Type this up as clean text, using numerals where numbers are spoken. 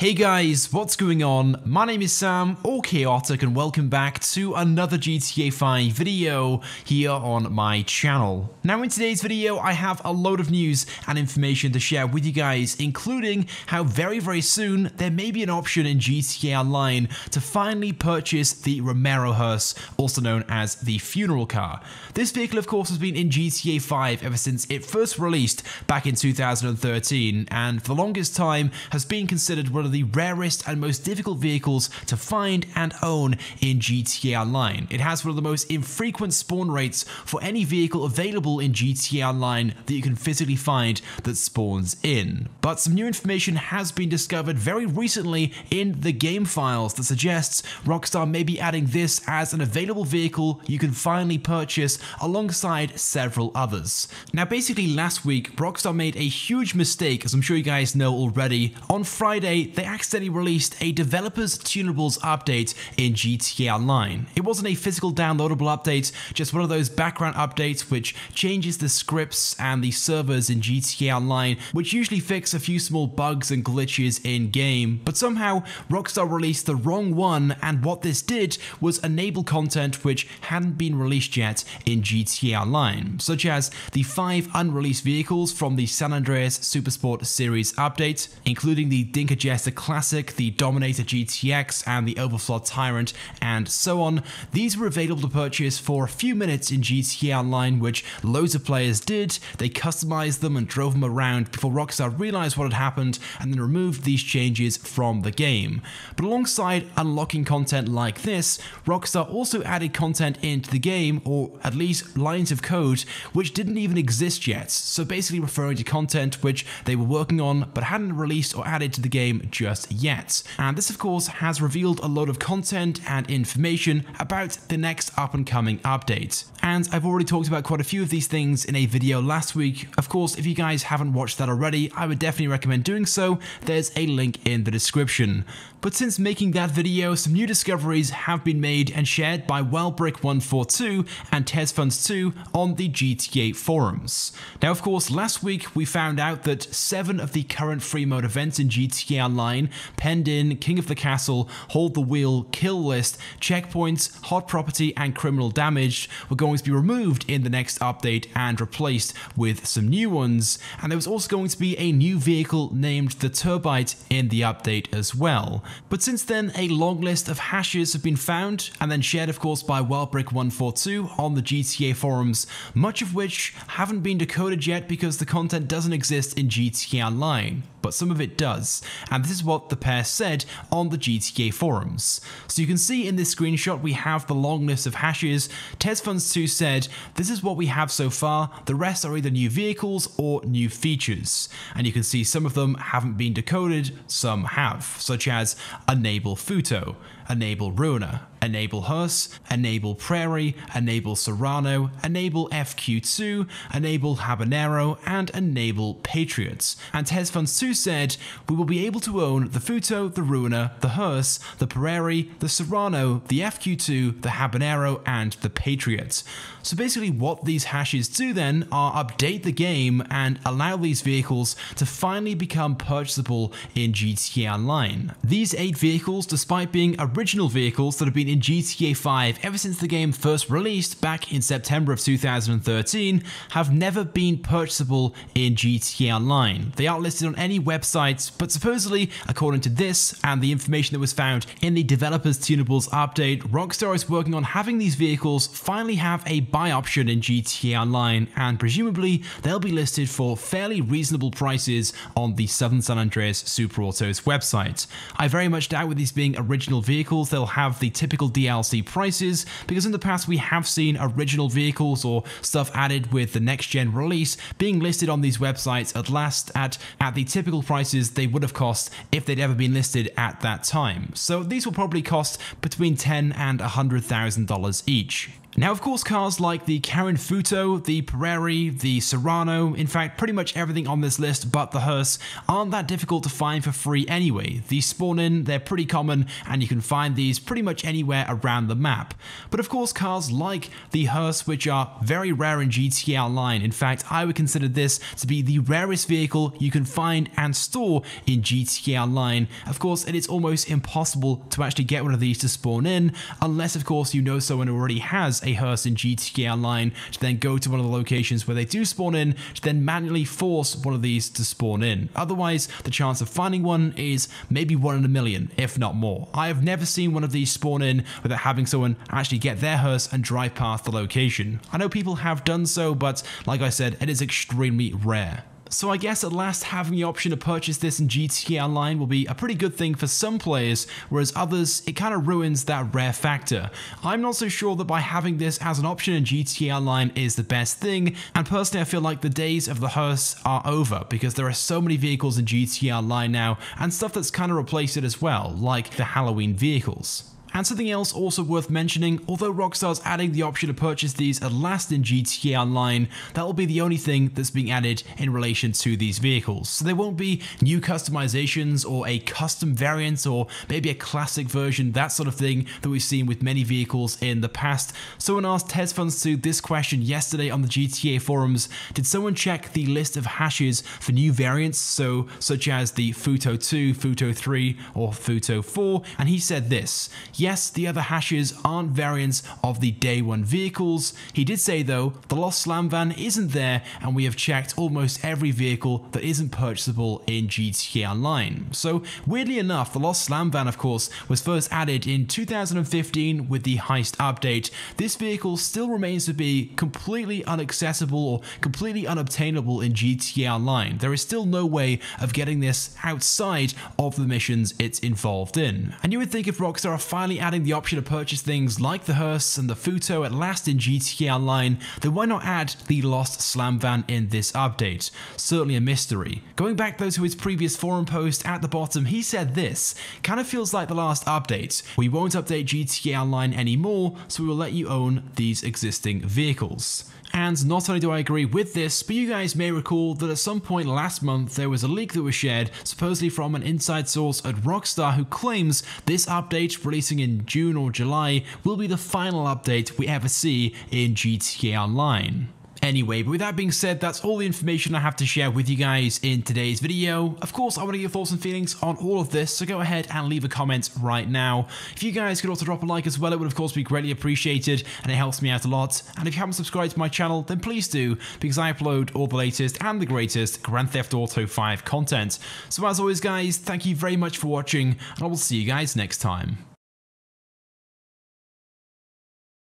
Hey guys, what's going on? My name is Sam, or Chaotic, and welcome back to another GTA 5 video here on my channel. Now in today's video, I have a load of news and information to share with you guys, including how very soon there may be an option in GTA Online to finally purchase the Romero Hearse, also known as the funeral car. This vehicle of course has been in GTA 5 ever since it first released back in 2013, and for the longest time has been considered one of the rarest and most difficult vehicles to find and own in GTA Online. It has one of the most infrequent spawn rates for any vehicle available in GTA Online that you can physically find that spawns in. But some new information has been discovered very recently in the game files that suggests Rockstar may be adding this as an available vehicle you can finally purchase alongside several others. Now basically last week Rockstar made a huge mistake, as I'm sure you guys know already. On Friday they accidentally released a developers tunables update in GTA Online. It wasn't a physical downloadable update, just one of those background updates which changes the scripts and the servers in GTA Online, which usually fix a few small bugs and glitches in game. But somehow Rockstar released the wrong one, and what this did was enable content which hadn't been released yet in GTA Online, such as the 5 unreleased vehicles from the San Andreas Supersport Series update, including the Dinka Jester Classic, the Dominator GTX, and the Overflow Tyrant, and so on. These were available to purchase for a few minutes in GTA Online, which loads of players did. They customized them and drove them around before Rockstar realized what had happened and then removed these changes from the game. But alongside unlocking content like this, Rockstar also added content into the game, or at least lines of code, which didn't even exist yet. So basically referring to content which they were working on but hadn't released or added to the game just yet. And this of course has revealed a load of content and information about the next up and coming update. And I've already talked about quite a few of these things in a video last week. Of course, if you guys haven't watched that already, I would definitely recommend doing so. There's a link in the description. But since making that video, some new discoveries have been made and shared by Wellbrick142 and TesFunds2 on the GTA forums. Now of course, last week we found out that 7 of the current free mode events in GTA Online, Penned In, King of the Castle, Hold the Wheel, Kill List, Checkpoints, Hot Property, and Criminal Damaged, were going to be removed in the next update and replaced with some new ones. And there was also going to be a new vehicle named the Turbite in the update as well. But since then, a long list of hashes have been found and then shared of course by Wellbrick142 on the GTA forums, much of which haven't been decoded yet because the content doesn't exist in GTA Online, but some of it does, and this is what the pair said on the GTA forums. So you can see in this screenshot we have the long list of hashes. TesFunds2 said, "This is what we have so far, the rest are either new vehicles or new features." And you can see some of them haven't been decoded, some have, such as Enable Futo, Enable Ruiner, Enable Hearse, Enable Prairie, Enable Serrano, Enable FQ2, Enable Habanero, and Enable Patriots. And TesFunds2 said, "We will be able to own the Futo, the Ruiner, the Hearse, the Prairie, the Serrano, the FQ2, the Habanero, and the Patriot." So basically what these hashes do then are update the game and allow these vehicles to finally become purchasable in GTA Online. These 8 vehicles, despite being original vehicles that have been in GTA 5 ever since the game first released back in September of 2013, have never been purchasable in GTA Online. They aren't listed on any websites, but supposedly, according to this and the information that was found in the Developers Tunables update, Rockstar is working on having these vehicles finally have a buy option in GTA Online, and presumably they'll be listed for fairly reasonable prices on the Southern San Andreas Super Autos website. I very much doubt with these being original vehicles they'll have the typical DLC prices, because in the past we have seen original vehicles or stuff added with the next gen release being listed on these websites at the typical prices they would have cost if they'd ever been listed at that time. So these will probably cost between $10,000 and $100,000 each. Now, of course, cars like the Karin Futo, the Prairie, the Serrano, in fact, pretty much everything on this list but the Hearse aren't that difficult to find for free anyway. These spawn in, they're pretty common, and you can find these pretty much anywhere around the map. But of course, cars like the Hearse, which are very rare in GTA Online. In fact, I would consider this to be the rarest vehicle you can find and store in GTA Online. Of course, it is almost impossible to actually get one of these to spawn in, unless of course you know someone who already has a Hearse in GTA Online to then go to one of the locations where they do spawn in to then manually force one of these to spawn in. Otherwise, the chance of finding one is maybe 1 in a million, if not more. I have never seen one of these spawn in without having someone actually get their Hearse and drive past the location. I know people have done so, but like I said, it is extremely rare. So I guess at last having the option to purchase this in GTA Online will be a pretty good thing for some players, whereas others, it kind of ruins that rare factor. I'm not so sure that by having this as an option in GTA Online is the best thing, and personally I feel like the days of the Hearse are over, because there are so many vehicles in GTA Online now, and stuff that's kind of replaced it as well, like the Halloween vehicles. And something else also worth mentioning, although Rockstar's adding the option to purchase these at last in GTA Online, that will be the only thing that's being added in relation to these vehicles. So there won't be new customizations or a custom variant or maybe a classic version, that sort of thing that we've seen with many vehicles in the past. Someone asked TesFunstu this question yesterday on the GTA forums: did someone check the list of hashes for new variants, such as the Futo 2, Futo 3 or Futo 4? And he said this: yes, the other hashes aren't variants of the day one vehicles. He did say though, the Lost Slam Van isn't there, and we have checked almost every vehicle that isn't purchasable in GTA Online. So weirdly enough, the Lost Slam Van of course was first added in 2015 with the Heist update. This vehicle still remains to be completely inaccessible or completely unobtainable in GTA Online. There is still no way of getting this outside of the missions it's involved in. And you would think if Rockstar are finally adding the option to purchase things like the Hearse and the Futo at last in GTA Online, then why not add the Lost Slam Van in this update? Certainly a mystery. Going back though to his previous forum post at the bottom, he said this: kind of feels like the last update. We won't update GTA Online anymore, so we will let you own these existing vehicles. And not only do I agree with this, but you guys may recall that at some point last month there was a leak that was shared, supposedly from an inside source at Rockstar, who claims this update, releasing in June or July, will be the final update we ever see in GTA Online. Anyway, but with that being said, that's all the information I have to share with you guys in today's video. Of course, I want to get your thoughts and feelings on all of this, so go ahead and leave a comment right now. If you guys could also drop a like as well, it would of course be greatly appreciated, and it helps me out a lot. And if you haven't subscribed to my channel, then please do, because I upload all the latest and the greatest Grand Theft Auto 5 content. So as always guys, thank you very much for watching, and I will see you guys next time.